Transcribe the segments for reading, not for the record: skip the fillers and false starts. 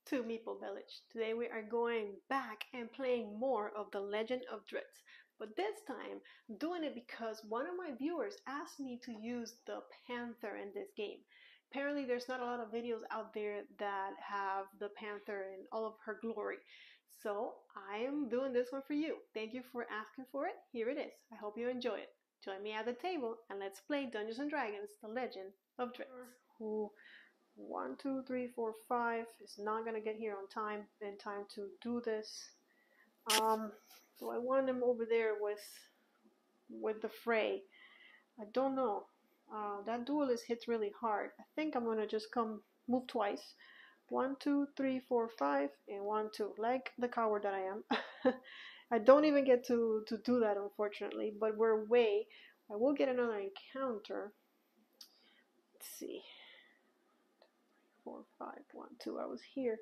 to Meeple Village. Today we are going back and playing more of the Legend of Drizzt. But this time, I'm doing it because one of my viewers asked me to use the Panther in this game. Apparently there's not a lot of videos out there that have the Panther in all of her glory. So I am doing this one for you. Thank you for asking for it. Here it is. I hope you enjoy it. Join me at the table and let's play Dungeons and Dragons, the Legend of Drizzt. Who 1, 2, 3, 4, 5 is not gonna get here on time in time to do this. Do I want him over there with the fray? I don't know. That duelist hits really hard. I think I'm gonna just move twice. 1, 2, 3, 4, 5, and 1, 2. Like the coward that I am. I don't even get to do that, unfortunately. But we're away. I will get another encounter. Let's see. 4, 5, 1, 2. I was here.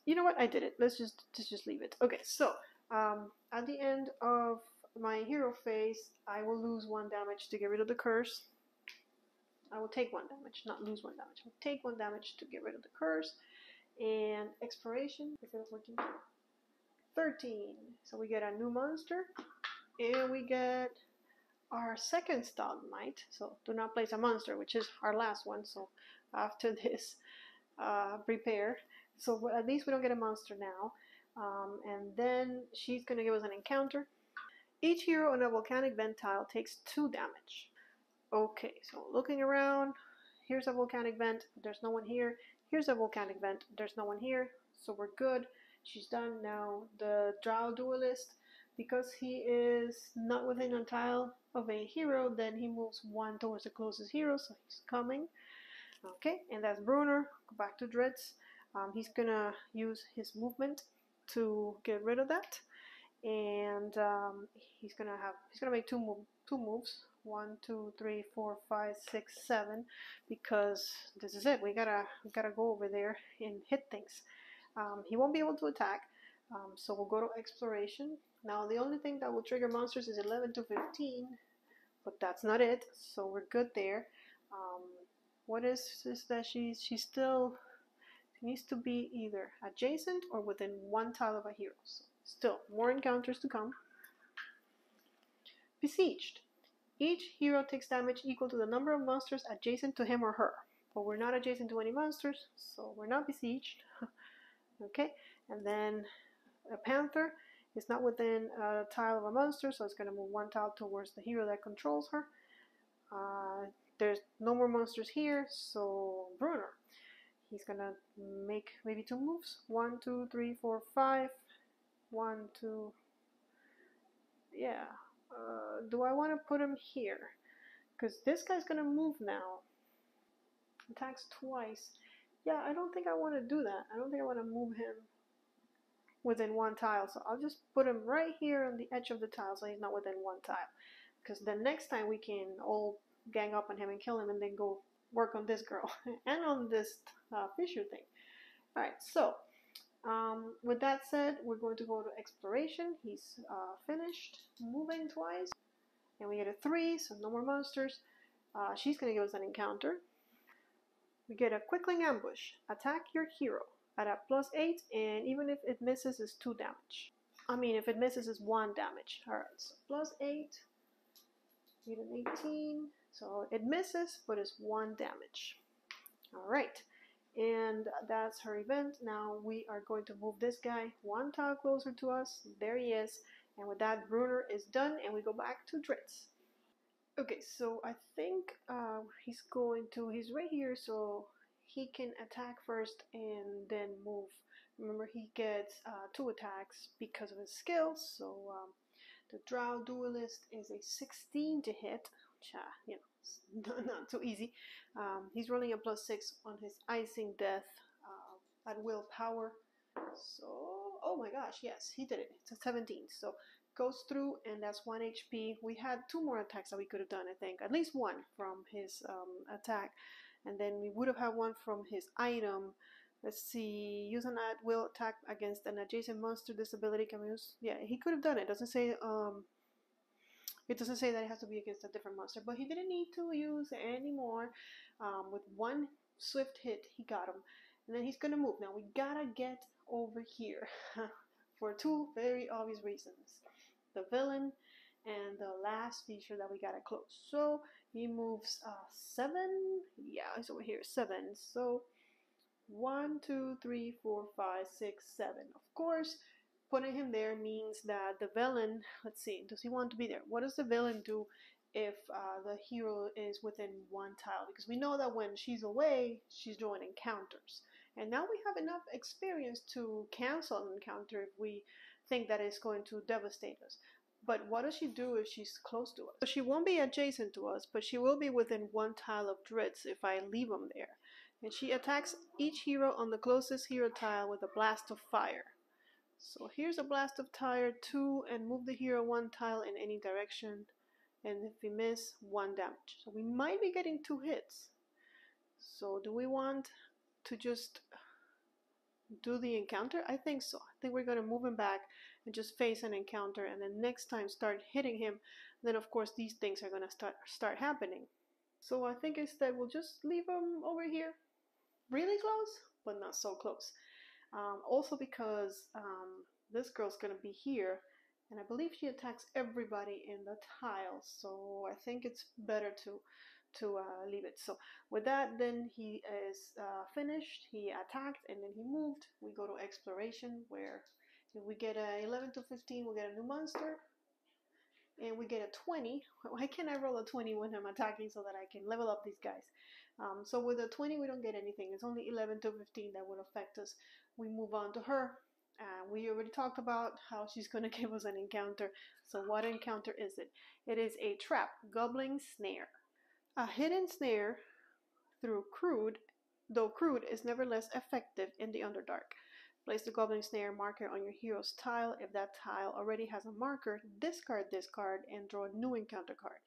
You know what? I did it. Let's just leave it. Okay, so at the end of my hero phase, I will lose 1 damage to get rid of the curse. I will take 1 damage, not lose 1 damage. I will take 1 damage to get rid of the curse. And expiration, is it 14? 13. So we get a new monster, and we get our second stalagmite. So do not place a monster, which is our last one. So after this, prepare. So at least we don't get a monster now. And then she's going to give us an encounter. Each hero on a volcanic vent tile takes 2 damage. Okay, so looking around, here's a volcanic vent. There's no one here. Here's a volcanic vent. There's no one here. So we're good. She's done. Now the Drow Duelist, because he is not within a tile of a hero, then he moves 1 towards the closest hero, so he's coming. Okay, and that's Bruner. Go back to Drizzt. He's gonna use his movement to get rid of that, and he's gonna make two moves. 1, 2, 3, 4, 5, 6, 7, because this is it. We gotta go over there and hit things. He won't be able to attack, so we'll go to exploration. Now the only thing that will trigger monsters is 11 to 15, but that's not it. So we're good there. What is that she needs to be either adjacent or within 1 tile of a hero. So still more encounters to come. Besieged. Each hero takes damage equal to the number of monsters adjacent to him or her. But we're not adjacent to any monsters, so we're not besieged. Okay, and then a Panther is not within a tile of a monster, so it's going to move 1 tile towards the hero that controls her. There's no more monsters here, so Bruner. He's gonna make maybe 2 moves. 1, 2, 3, 4, 5. 1, 2. Yeah. Do I want to put him here? Because this guy's gonna move now. Attacks twice. Yeah, I don't think I want to do that. I don't think I want to move him within 1 tile. So I'll just put him right here on the edge of the tile so he's not within 1 tile. Because then next time we can all gang up on him and kill him and then go work on this girl and on this Fisher thing. Alright, so with that said, we're going to go to exploration. He's finished moving twice. And we get a 3, so no more monsters. She's going to give us an encounter. We get a Quickling Ambush. Attack your hero at a +8, and even if it misses, it's 2 damage. I mean, if it misses, it's 1 damage. Alright, so +8. We get an 18. So it misses, but it's 1 damage. Alright, and that's her event. Now we are going to move this guy 1 tile closer to us. There he is. And with that, Bruner is done, and we go back to Drizzt. Okay, so I think he's right here, so he can attack first and then move. Remember, he gets 2 attacks because of his skills, so the Drow Duelist is a 16 to hit, which, you know, not so easy. He's rolling a +6 on his Icing Death at willpower. So, oh my gosh, yes, he did it. It's a 17. So, goes through, and that's 1 HP. We had 2 more attacks that we could have done, I think. At least 1 from his attack. And then we would have had 1 from his item. Let's see, use an at-will attack against an adjacent monster. This ability can be used. Yeah, he could have done it. It doesn't say that it has to be against a different monster, but he didn't need to use any more. With 1 swift hit, he got him. and then he's gonna move. Now we gotta get over here for two very obvious reasons: the villain and the last feature that we gotta close. So he moves 7. Yeah, it's over here, 7. So 1, 2, 3, 4, 5, 6, 7. Of course, putting him there means that the villain, let's see, does he want to be there? What does the villain do if the hero is within 1 tile? Because we know that when she's away, she's doing encounters. And now we have enough experience to cancel an encounter if we think that it's going to devastate us. But what does she do if she's close to us? So she won't be adjacent to us, but she will be within 1 tile of Drizzt if I leave him there. And she attacks each hero on the closest hero tile with a blast of fire. So here's a blast of fire 2, and move the hero 1 tile in any direction. And if we miss, 1 damage. So we might be getting 2 hits. So do we want to just do the encounter? I think so. I think we're going to move him back and just face an encounter, and then next time start hitting him. Then of course these things are going to start happening. So I think instead we'll just leave him over here. Really close, but not so close. Also because this girl's gonna be here, and I believe she attacks everybody in the tile, so I think it's better to leave it. So with that, then he is finished. He attacked and then he moved. We go to exploration, where if we get a 11 to 15, we'll get a new monster. And we get a 20. Why can't I roll a 20 when I'm attacking so that I can level up these guys? So with a 20 we don't get anything. It's only 11 to 15 that would affect us. We move on to her. We already talked about how she's going to give us an encounter. So what encounter is it? It is a trap, goblin snare. A hidden snare though crude is nevertheless effective in the Underdark. Place the goblin snare marker on your hero's tile. If that tile already has a marker, discard this card and draw a new encounter card.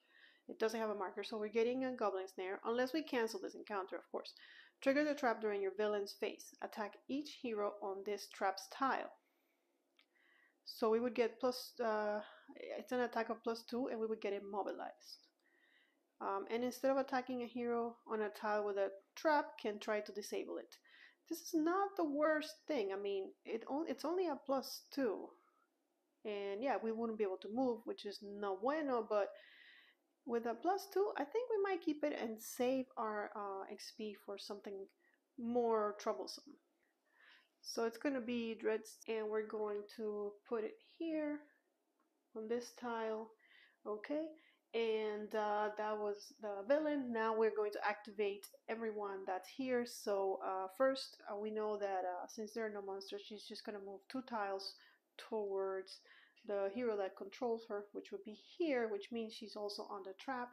It doesn't have a marker, so we're getting a goblin snare, unless we cancel this encounter, of course. Trigger the trap during your villain's phase. Attack each hero on this trap's tile. So we would get plus, it's an attack of +2, and we would get immobilized. And instead of attacking a hero on a tile with a trap, can try to disable it. This is not the worst thing. I mean, it's only a +2. And yeah, we wouldn't be able to move, which is no bueno, but with a +2, I think we might keep it and save our XP for something more troublesome. So it's going to be Drizzt, and we're going to put it here on this tile. Okay, and that was the villain. Now we're going to activate everyone that's here. So first, we know that since there are no monsters, she's just going to move 2 tiles towards the hero that controls her, which would be here, which means she's also on the trap.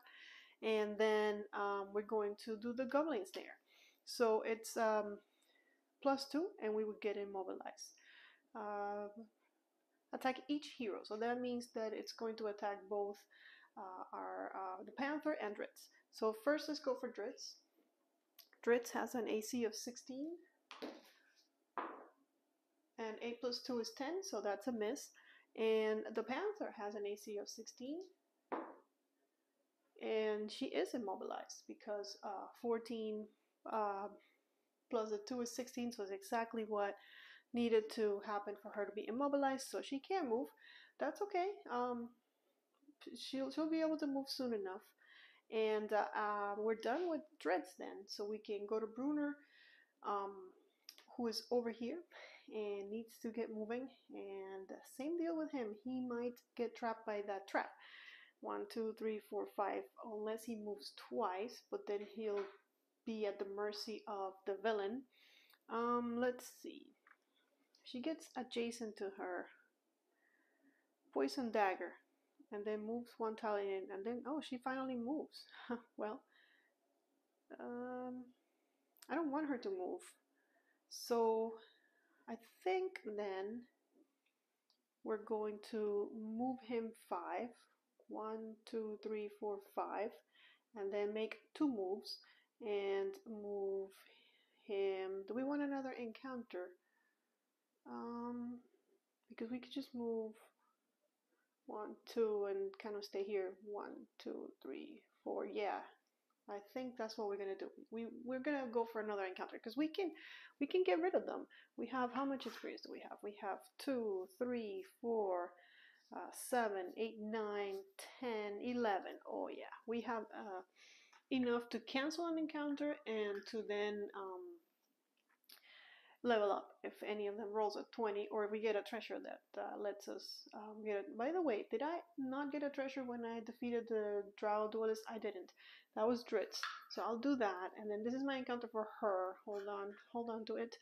And then we're going to do the goblin snare. So it's +2, and we would get immobilized. Attack each hero. So that means that it's going to attack both the Panther and Drizzt. So first, let's go for Drizzt. Drizzt has an AC of 16, and 8 plus 2 is 10, so that's a miss. And the Panther has an AC of 16, and she is immobilized because 14 plus the 2 is 16, so it's exactly what needed to happen for her to be immobilized. So she can't move. That's okay. She'll be able to move soon enough. And we're done with Drizzt then, so we can go to Brunner, who is over here and needs to get moving. And same deal with him. He might get trapped by that trap. 1, 2, 3, 4, 5, unless he moves twice, but then he'll be at the mercy of the villain. Let's see. She gets adjacent to her. Poison dagger. And then moves 1 tile in, and then, oh, she finally moves. Well, I don't want her to move. So I think then we're going to move him 5. 1, 2, 3, 4, 5. And then make 2 moves and move him. Do we want another encounter? Because we could just move 1, 2, and kind of stay here. 1, 2, 3, 4. Yeah, I think that's what we're gonna do. We're gonna go for another encounter because we can get rid of them. We have, how much experience do we have? We have 2, 3, 4, 7, 8, 9, 10, 11. Oh yeah, we have enough to cancel an encounter and to then level up if any of them rolls a 20, or if we get a treasure that lets us get it. By the way, did I not get a treasure when I defeated the Drow Duelist? I didn't. That was Drizzt. So I'll do that, and then this is my encounter for her. Hold on to it.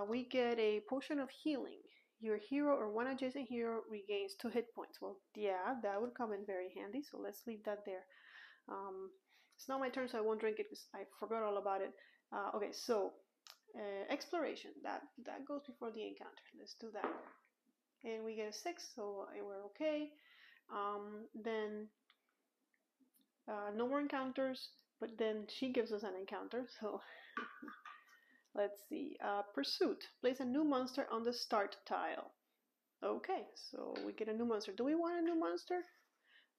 We get a potion of healing. Your hero or one adjacent hero regains 2 hit points. Well, yeah, that would come in very handy, so let's leave that there. It's not my turn, so I won't drink it because I forgot all about it. Okay, so exploration, that goes before the encounter. Let's do that, and we get a 6, so we're okay. Then no more encounters, but then she gives us an encounter, so let's see. Pursuit, place a new monster on the start tile. Okay, so we get a new monster. Do we want a new monster?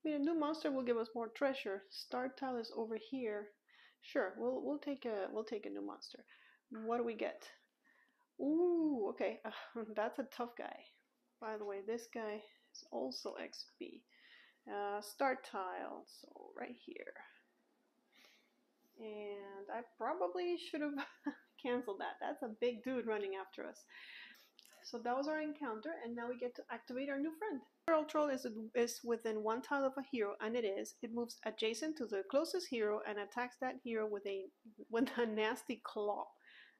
I mean, a new monster will give us more treasure. Start tile is over here. Sure, we'll take a new monster. What do we get? Ooh, okay. That's a tough guy. By the way, this guy is also XP. Start tile, so right here. And I probably should have canceled that. That's a big dude running after us. So that was our encounter, and now we get to activate our new friend. Feral Troll is within 1 tile of a hero, and it is. It moves adjacent to the closest hero and attacks that hero with a nasty claw.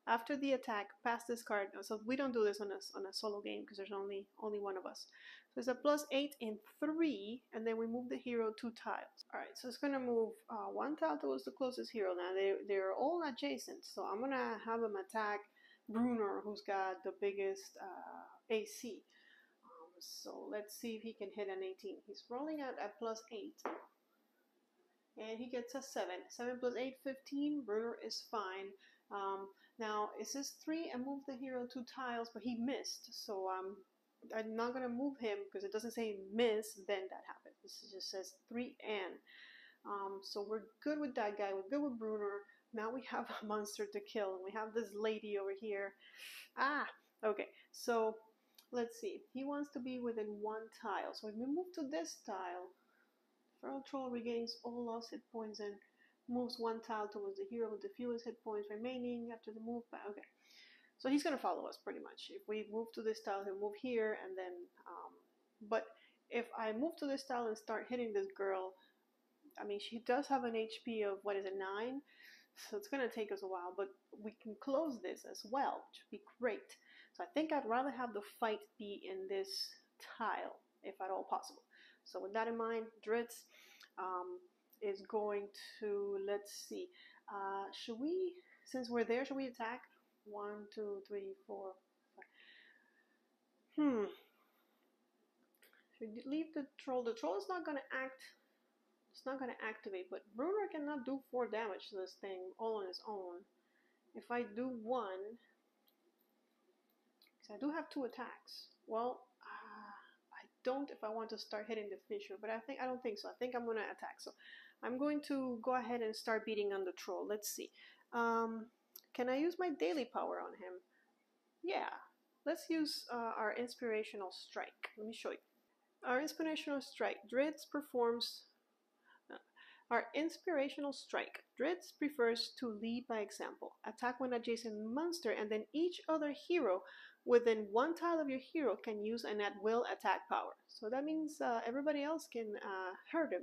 After the attack, pass this card. So we don't do this on a solo game because there's only one of us. So it's a +8 in 3, and then we move the hero 2 tiles. All right, so it's gonna move 1 tile towards the closest hero. Now they're all adjacent, so I'm gonna have him attack Bruner, who's got the biggest AC. So let's see if he can hit an 18. He's rolling out at +8. And he gets a 7. 7 plus 8, 15. Bruner is fine. Now, it says 3 and move the hero 2 tiles, but he missed. So I'm not going to move him because it doesn't say miss, then that happens. This just says 3 and. So we're good with that guy. We're good with Bruner. Now we have a monster to kill. And we have this lady over here. Ah, okay. So let's see. He wants to be within 1 tile. So if we move to this tile, Feral Troll regains all lost hit points and moves 1 tile towards the hero with the fewest hit points remaining after the move. Okay, so he's gonna follow us pretty much. If we move to this tile, he'll move here, and then but if I move to this tile and start hitting this girl, I mean, she does have an HP of, what is it, 9, so it's gonna take us a while, but we can close this as well, which would be great. So I think I'd rather have the fight be in this tile, if at all possible. So with that in mind, Drizzt is going to, let's see, should we, since we're there, should we attack? 1, 2, 3, 4, 5. Should we leave the troll? The troll is not going to act, it's not going to activate, but Bruner cannot do 4 damage to this thing all on his own. If I do 1, because I do have 2 attacks, well, I don't if I want to start hitting the fisher, but I don't think so. I think I'm going to attack. So I'm going to go ahead and start beating on the troll. Let's see. Can I use my daily power on him? Yeah. Let's use our Inspirational Strike. Let me show you. Our Inspirational Strike. Drizzt performs... Our Inspirational Strike. Drizzt prefers to lead by example. Attack one adjacent monster, and then each other hero within 1 tile of your hero can use an at-will attack power. So that means everybody else can hurt him.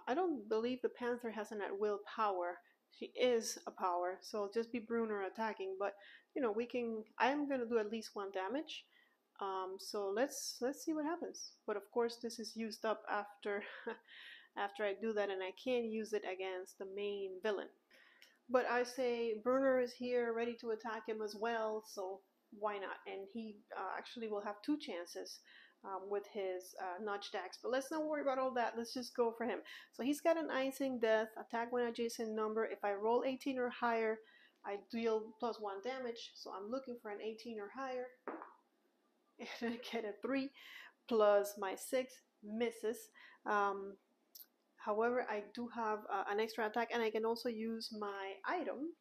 I don't believe the Panther has an at-will power. She is a power, so it'll just be Bruner attacking. But you know, we can. I am going to do at least 1 damage. So let's see what happens. But of course, this is used up after after I do that, and I can use it against the main villain. But I say Bruner is here, ready to attack him as well. So why not? And he actually will have 2 chances with his notch dax. But let's not worry about all that. Let's just go for him. So he's got an icing death, attack one adjacent number. If I roll 18 or higher, I deal +1 damage. So I'm looking for an 18 or higher. And I get a 3 plus my 6, misses. However, I do have an extra attack, and I can also use my item.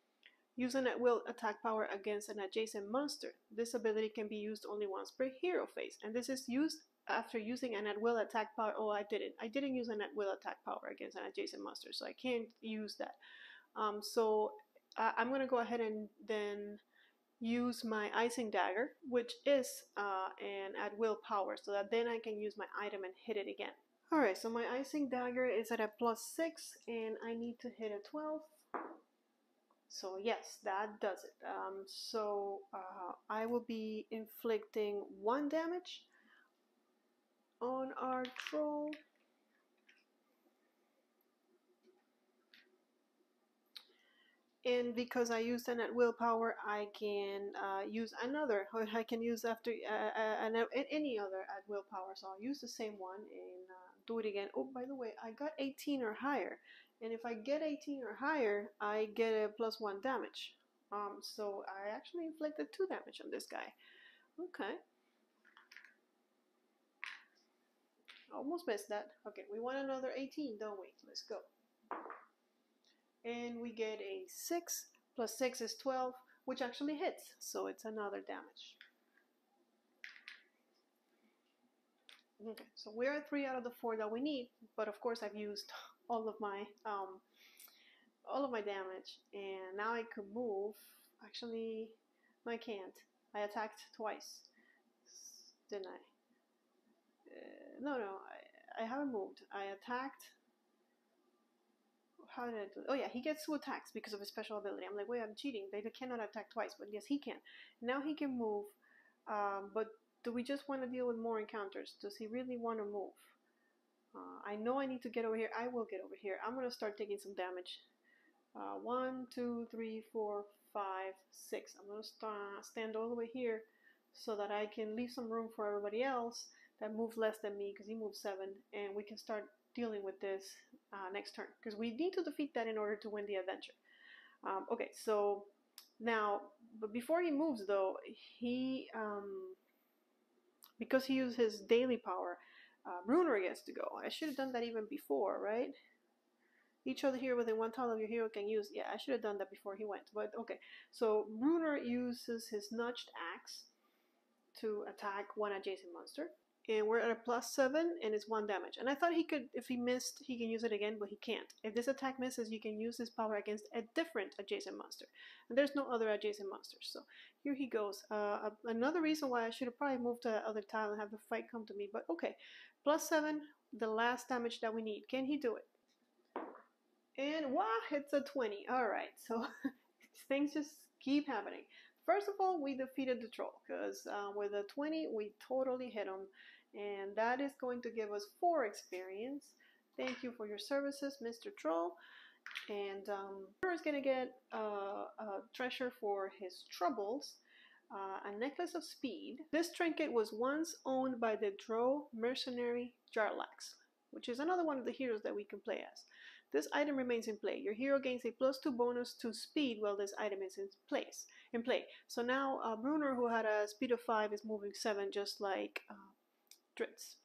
Use an at will attack power against an adjacent monster. This ability can be used only once per hero phase, and this is used after using an at will attack power. Oh, I didn't use an at will attack power against an adjacent monster, so I can't use that. I'm going to go ahead and then use my icing dagger, which is an at will power, so that then I can use my item and hit it again. Alright, so my icing dagger is at a +6, and I need to hit a 12. So yes, that does it. I will be inflicting 1 damage on our troll. And because I used an at will power, I can use another. I can use after any other at will power. So I'll use the same one and do it again. Oh, by the way, I got 18 or higher. And if I get 18 or higher, I get a +1 damage. So I actually inflicted 2 damage on this guy. Okay. Almost missed that. Okay, we want another 18, don't we? Let's go. And we get a 6 plus 6 is 12, which actually hits, so it's another damage. Okay, so we're at 3 out of the 4 that we need, but of course I've used all of my damage, and now I could move. Actually, no, I can't. I attacked twice, didn't I? No, I haven't moved. I attacked. How did I do it? Oh yeah, he gets 2 attacks because of his special ability. I'm like, wait, I'm cheating. They cannot attack twice, but yes, he can. Now he can move, but do we just want to deal with more encounters? Does he really want to move? I know I need to get over here. I will get over here. I'm going to start taking some damage. 1, 2, 3, 4, 5, 6. I'm going to stand all the way here so that I can leave some room for everybody else that moves less than me, because he moves 7, and we can start dealing with this next turn, because we need to defeat that in order to win the adventure. Okay, so now, but before he moves though, he because he used his daily power, Bruner gets to go. I should have done that even before, right? Each other hero within 1 tile of your hero can use. Yeah, I should have done that before he went, but okay. So Bruner uses his nudged axe to attack 1 adjacent monster. And we're at a +7, and it's 1 damage. And I thought he could, if he missed, he can use it again, but he can't. If this attack misses, you can use this power against a different adjacent monster. And there's no other adjacent monsters, so here he goes. Another reason why I should have probably moved to the other tile and have the fight come to me, but okay. +7, the last damage that we need. Can he do it? And wow, it's a 20. Alright, so things just keep happening. First of all, we defeated the troll, because with a 20, we totally hit him. And that is going to give us 4 experience. Thank you for your services, Mr. Troll. And Bruner is going to get a treasure for his troubles, a necklace of speed. This trinket was once owned by the Drow mercenary Jarlax, which is another one of the heroes that we can play as. This item remains in play. Your hero gains a +2 bonus to speed while this item is in play. So now Bruner, who had a speed of 5, is moving 7, just like Drizzt.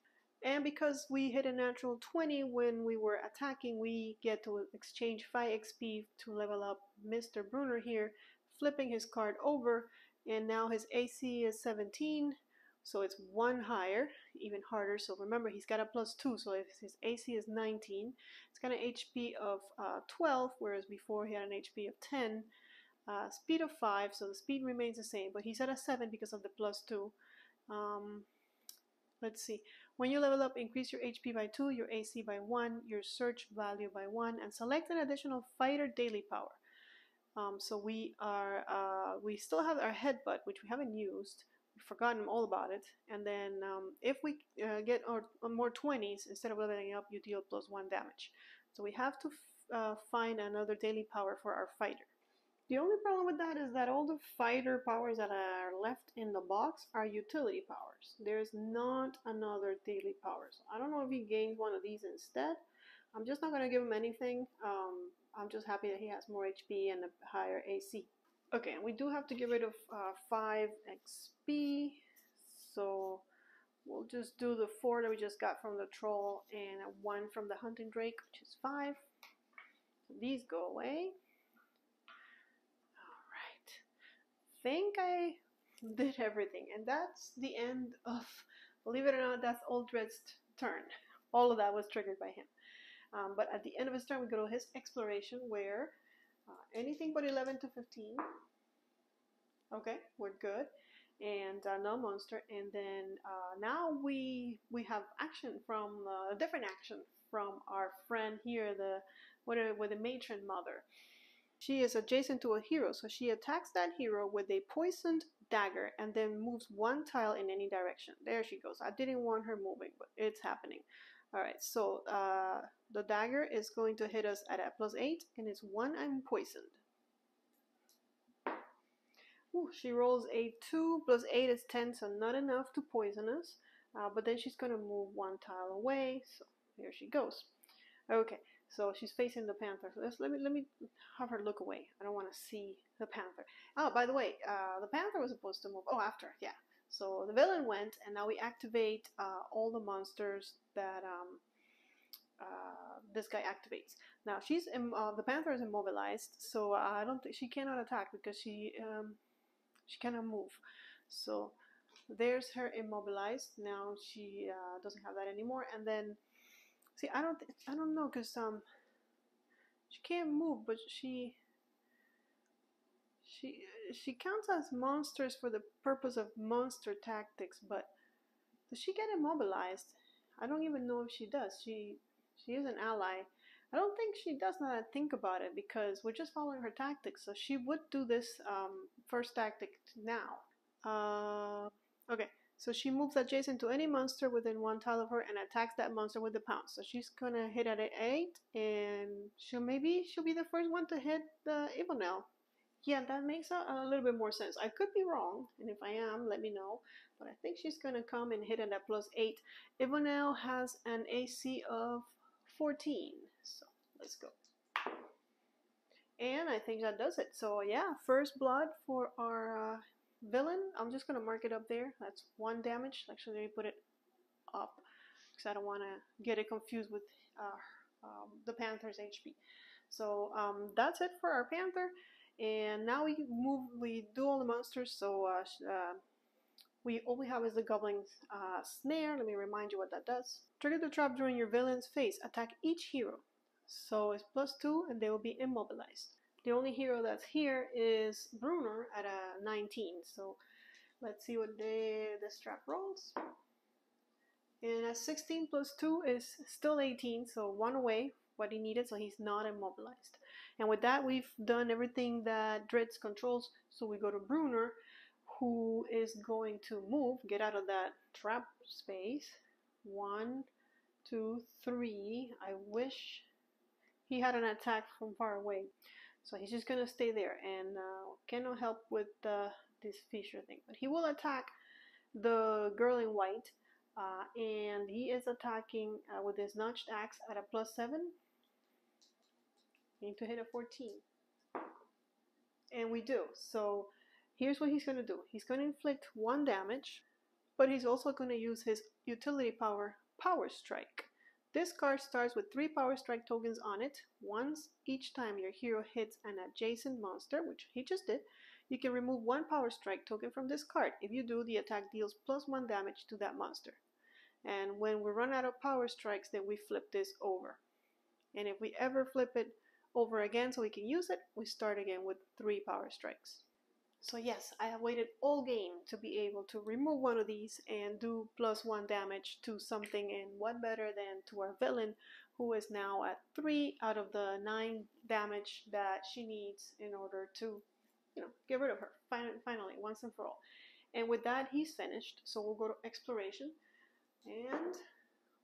And because we hit a natural 20 when we were attacking, we get to exchange 5 XP to level up Mr. Bruner here, flipping his card over, and now his AC is 17, so it's 1 higher, even harder. So remember, he's got a +2, so if his AC is 19, it's got an HP of 12, whereas before he had an HP of 10. Speed of 5, so the speed remains the same, but he's at a 7 because of the +2. Let's see. When you level up, increase your HP by 2, your AC by 1, your search value by 1, and select an additional fighter daily power. So we still have our headbutt, which we haven't used. We've forgotten all about it. And then if we get more 20s, instead of leveling up, you deal +1 damage. So we have to find another daily power for our fighter. The only problem with that is that all the fighter powers that are left in the box are utility powers. There's not another daily power. So I don't know if he gains one of these instead. I'm just not going to give him anything. I'm just happy that he has more HP and a higher AC. Okay, and we do have to get rid of 5 XP. So we'll just do the 4 that we just got from the troll and a 1 from the hunting drake, which is 5. So these go away. Alright. Think I did everything, and that's the end of, believe it or not, that's old Drizzt's turn. All of that was triggered by him. But at the end of his turn, we go to his exploration, where anything but 11 to 15. Okay, we're good. And no monster. And then now we have action from a different action from our friend here, with the matron mother. She is adjacent to a hero, so she attacks that hero with a poisoned dagger and then moves 1 tile in any direction. There she goes. I didn't want her moving, but it's happening. Alright, so the dagger is going to hit us at a +8, and it's 1 and poisoned. Ooh, she rolls a 2 + 8 is 10, so not enough to poison us. But then she's going to move 1 tile away, so here she goes. Okay, so she's facing the panther. So let me have her look away. I don't want to see the panther. Oh, by the way, the panther was supposed to move. Oh, after, yeah. So the villain went, and now we activate all the monsters that this guy activates. Now she's the panther is immobilized, so I don't think she cannot attack because she cannot move. So there's her immobilized. Now she doesn't have that anymore. And then see, I don't know, because she can't move, but she counts as monsters for the purpose of monster tactics. But does she get immobilized? I don't even know if she does. She is an ally. I don't think she does, now that I think about it, because we're just following her tactics. So she would do this first tactic now. Okay, so she moves adjacent to any monster within 1 tile of her and attacks that monster with the pounce. So she's gonna hit at an 8, and she'll be the first one to hit the Ivanel. Yeah, that makes a little bit more sense. I could be wrong, and if I am, let me know. But I think she's gonna come and hit at that +8. Ivanel has an AC of 14, so let's go. And I think that does it. So yeah, first blood for our villain. I'm just gonna mark it up there. That's 1 damage. Actually, let me put it up because I don't want to get it confused with the Panther's HP. So that's it for our Panther. And now we do all the monsters. So all we have is the Goblin's Snare. Let me remind you what that does. Trigger the trap during your villain's phase. Attack each hero. So it's +2, and they will be immobilized. The only hero that's here is Bruner at a 19. So let's see what this trap rolls. And a 16 + 2 is still 18, so 1 away, what he needed, so he's not immobilized. And with that, we've done everything that Drizzt controls. So we go to Bruner, who is going to move, get out of that trap space. 1, 2, 3. I wish he had an attack from far away. So he's just gonna stay there and cannot help with this Fisher thing. But he will attack the girl in white, and he is attacking with his notched axe at a +7. Need to hit a 14. And we do. So here's what he's gonna do. He's gonna inflict 1 damage, but he's also gonna use his utility power, Power Strike. This card starts with 3 Power Strike tokens on it. Once each time your hero hits an adjacent monster, which he just did, you can remove 1 Power Strike token from this card. If you do, the attack deals +1 damage to that monster. And when we run out of Power Strikes, then we flip this over. And if we ever flip it over again so we can use it, we start again with 3 Power Strikes. So yes, I have waited all game to be able to remove one of these and do +1 damage to something, and what better than to our villain, who is now at 3 out of the 9 damage that she needs in order to, get rid of her, finally, once and for all. And with that, he's finished, so we'll go to Exploration, and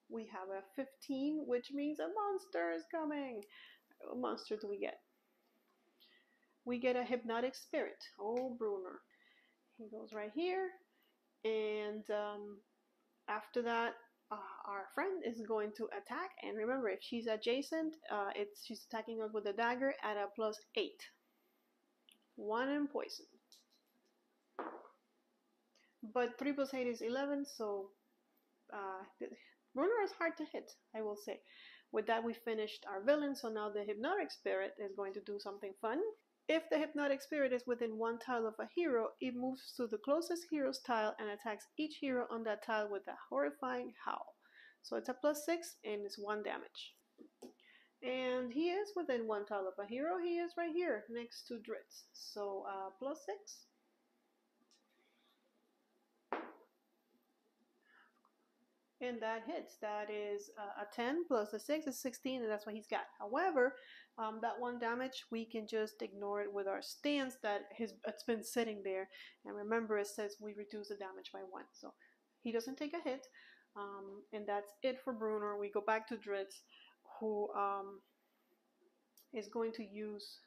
we have a 15, which means a monster is coming. What monster do we get? We get a Hypnotic Spirit. Oh, Bruner. He goes right here. And after that, our friend is going to attack. And remember, if she's adjacent, she's attacking us with a dagger at a +8. 1 in poison. But 3 + 8 is 11, so Bruno is hard to hit, I will say. With that, we finished our villain, so now the Hypnotic Spirit is going to do something fun. If the Hypnotic Spirit is within one tile of a hero, it moves to the closest hero's tile and attacks each hero on that tile with a horrifying howl. So it's a +6 and it's 1 damage. And he is within one tile of a hero. He is right here next to Drizzt. So +6. And that hits. That is a 10 plus a 6 is 16, and that's what he's got. However, that 1 damage, we can just ignore it with our stance that it's been sitting there. And remember, it says we reduce the damage by 1. So he doesn't take a hit. And that's it for Bruno. We go back to Drizzt, who is going to use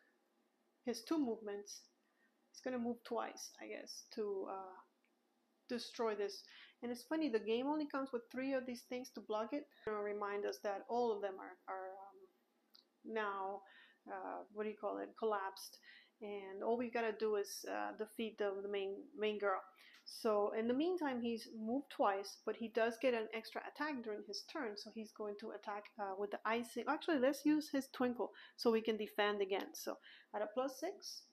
his 2 movements. He's going to move twice, I guess, to destroy this. And it's funny, the game only comes with 3 of these things to block it. Remind us that all of them are now, what do you call it, collapsed. And all we've got to do is defeat the main girl. So in the meantime, he's moved twice, but he does get an extra attack during his turn. So he's going to attack with the icing. Actually, let's use his twinkle so we can defend again. So at a +6.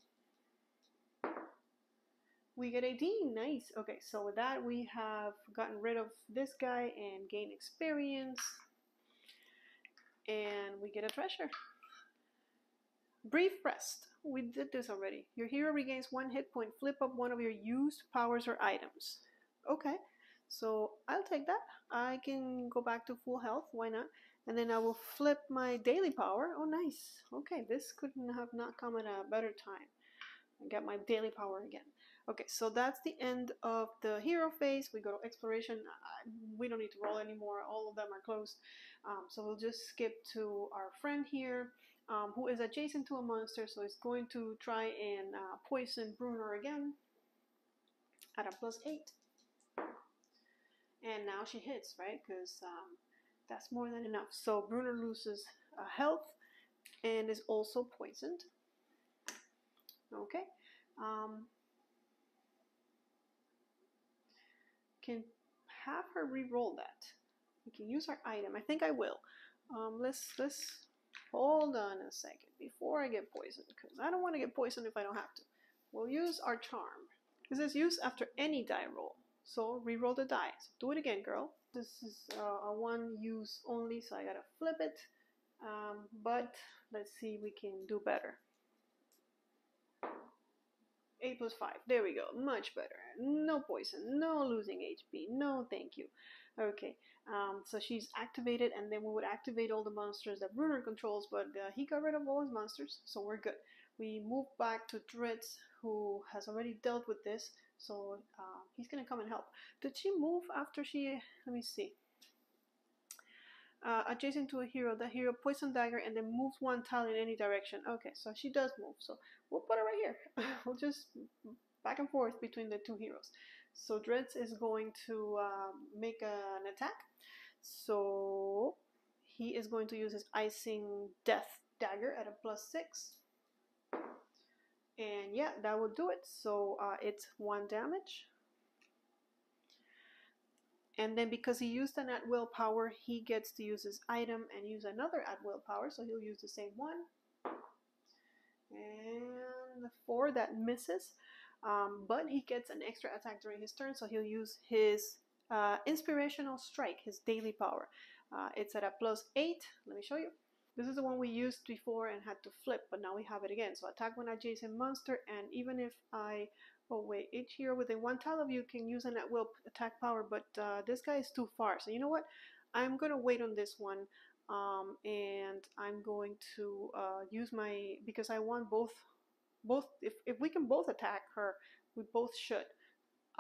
We get 18, nice. Okay, so with that, we have gotten rid of this guy and gain experience. And we get a treasure. Brief rest. We did this already. Your hero regains 1 hit point. Flip up one of your used powers or items. Okay, so I'll take that. I can go back to full health, why not? And then I will flip my daily power. Oh, nice. Okay, this couldn't have not come at a better time. I get my daily power again. Okay, so that's the end of the hero phase. We go to exploration. We don't need to roll anymore. All of them are closed. So we'll just skip to our friend here, who is adjacent to a monster. So he's going to try and poison Bruno again at a +8. And now she hits, right? Because that's more than enough. So Bruno loses health and is also poisoned. Okay. Can have her re-roll that. We can use our item. I think I will. Let's hold on a second before I get poisoned, because I don't want to get poisoned if I don't have to. We'll use our charm. This is used after any die roll. So re-roll the die. So do it again, girl. This is a 1 use only, so I gotta flip it. But let's see if we can do better. 8 + 5. There we go. Much better. No poison. No losing HP. No thank you. Okay. So she's activated, and then we would activate all the monsters that Bruno controls, but he got rid of all his monsters, so we're good. We move back to Drizzt, who has already dealt with this, so he's going to come and help. Did she move after she... Let me see. Adjacent to a hero, the hero poison dagger and then moves 1 tile in any direction. Okay, so she does move, so we'll put her right here. We'll just back and forth between the 2 heroes. So Drizzt is going to make an attack. So he is going to use his icing death dagger at a +6. And yeah, that will do it. So it's 1 damage. And then because he used an at-will power, he gets to use his item and use another at-will power. So he'll use the same one. And the 4, that misses. But he gets an extra attack during his turn. So he'll use his Inspirational Strike, his daily power. It's at a +8. Let me show you. This is the one we used before and had to flip, but now we have it again. So attack one adjacent monster, and even if I... Oh wait, each hero within 1 tile of you can use an at-will attack power, but this guy is too far. So you know what? I'm going to wait on this one, and I'm going to use my... Because I want both if we can both attack her, we both should.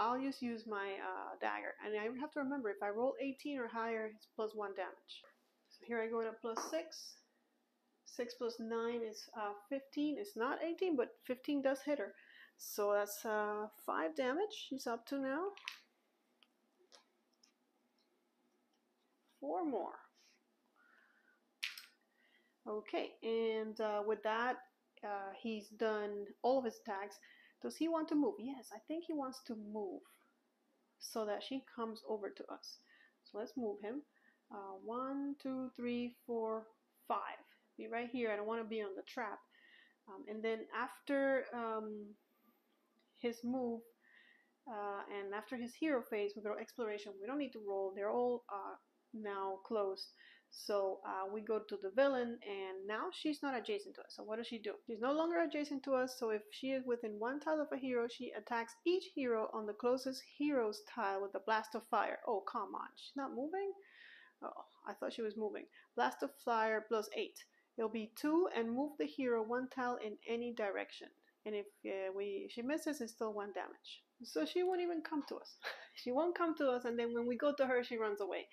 I'll just use my dagger. And I have to remember, if I roll 18 or higher, it's +1 damage. So here I go to +6. 6 + 9 is 15. It's not 18, but 15 does hit her. So that's 5 damage she's up to now. 4 more. Okay, and with that, he's done all of his attacks. Does he want to move? Yes, I think he wants to move so that she comes over to us. So let's move him. 1, 2, 3, 4, 5. Be right here. I don't want to be on the trap. And then after his move, and after his hero phase with our exploration, we don't need to roll. They're all now closed. So we go to the villain, and now she's not adjacent to us. So what does she do? She's no longer adjacent to us, so if she is within 1 tile of a hero, she attacks each hero on the closest hero's tile with a blast of fire. Oh, come on. She's not moving? Oh, I thought she was moving. Blast of fire plus 8. It'll be 2 and move the hero 1 tile in any direction. And if she misses, it's still 1 damage. So she won't even come to us. She won't come to us, and then when we go to her, she runs away.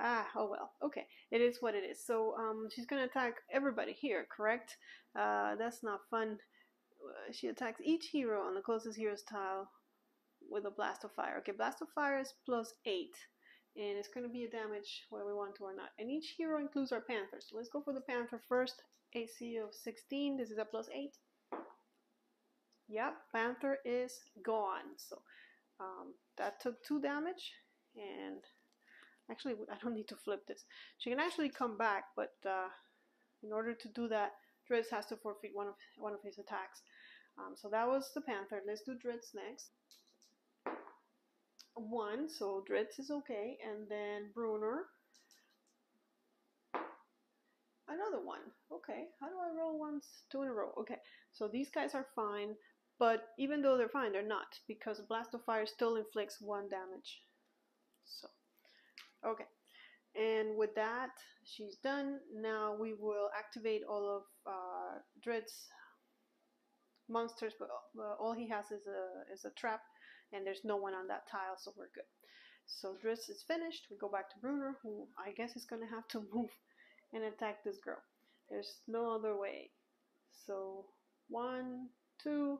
Oh well. Okay, it is what it is. So she's gonna attack everybody here, correct? That's not fun. She attacks each hero on the closest hero's tile with a blast of fire. Okay, blast of fire is plus 8. And it's going to be a damage whether we want to or not. And each hero includes our Panther. So let's go for the Panther first. AC of 16. This is a plus 8. Yep, Panther is gone. So that took 2 damage. And actually, I don't need to flip this. She can actually come back, but in order to do that, Drizzt has to forfeit one of his attacks. So that was the Panther. Let's do Drizzt next. 1, so Drizzt is okay, and then Brunner. Another 1. Okay, how do I roll once? 2 in a row. Okay, so these guys are fine, but even though they're fine, they're not, because Blast of Fire still inflicts 1 damage. So, okay. And with that, she's done. Now we will activate all of Drizzt's monsters, but all he has is a trap, and there's no one on that tile, so we're good. So Drizzt is finished. We go back to Brunner, who I guess is going to have to move and attack this girl. There's no other way. So 1, 2,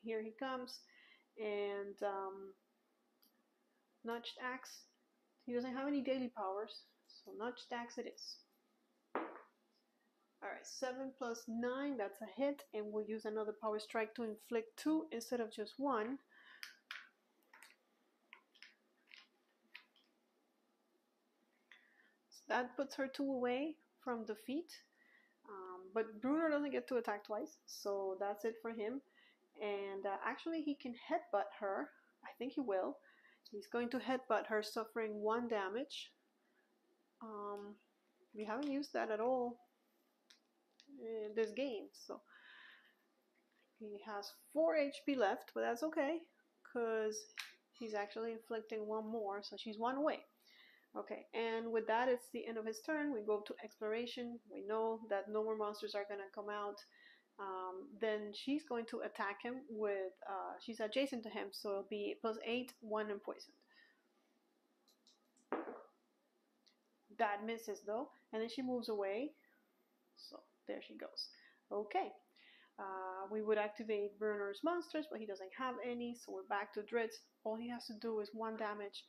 here he comes, and nudged axe. He doesn't have any daily powers, so nudged axe it is. Alright, 7 plus 9, that's a hit, and we'll use another power strike to inflict 2 instead of just 1. So that puts her 2 away from defeat. But Brunner doesn't get to attack twice, so that's it for him. And actually he can headbutt her. I think he will. He's going to headbutt her, suffering 1 damage. We haven't used that at all in this game, so he has 4 HP left, but that's okay, because he's actually inflicting 1 more, so she's 1 away. Okay, and with that, it's the end of his turn. We go to exploration. We know that no more monsters are going to come out. Then she's going to attack him with, she's adjacent to him, so it'll be plus 8, 1 and poisoned. That misses though, and then she moves away. So there she goes. Okay, we would activate Brunner's monsters, but he doesn't have any, so we're back to Drizzt. All he has to do is 1 damage.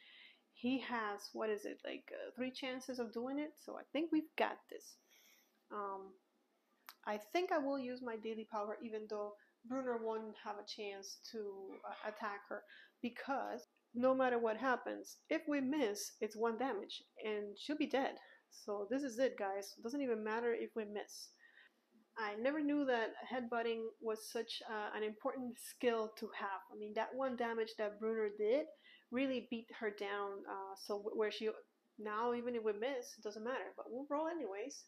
He has, what is it, like 3 chances of doing it, so I think we've got this. I think I will use my daily power, even though Brunner won't have a chance to attack her, because no matter what happens, if we miss, it's 1 damage, and she'll be dead. So this is it, guys. It doesn't even matter if we miss. I never knew that headbutting was such an important skill to have. I mean, that 1 damage that Brunner did really beat her down. So where she now, even if we miss, it doesn't matter. But we'll roll anyways.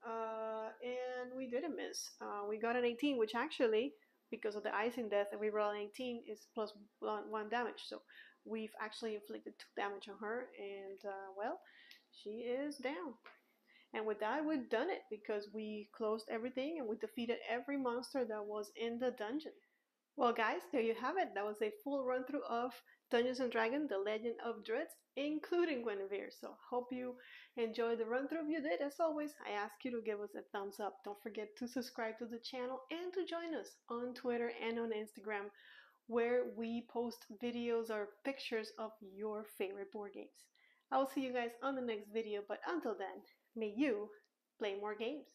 And we didn't miss. We got an 18, which actually, because of the icing death, if we roll an 18, is plus 1 damage. So we've actually inflicted 2 damage on her, and well, she is down. And with that, we've done it, because we closed everything and we defeated every monster that was in the dungeon. Well guys, there you have it. That was a full run through of Dungeons & Dragons, The Legend of Drizzt, including Guinevere. So hope you enjoyed the run through. If you did, as always, I ask you to give us a thumbs up. Don't forget to subscribe to the channel and to join us on Twitter and on Instagram, where we post videos or pictures of your favorite board games. I will see you guys on the next video, but until then, may you play more games.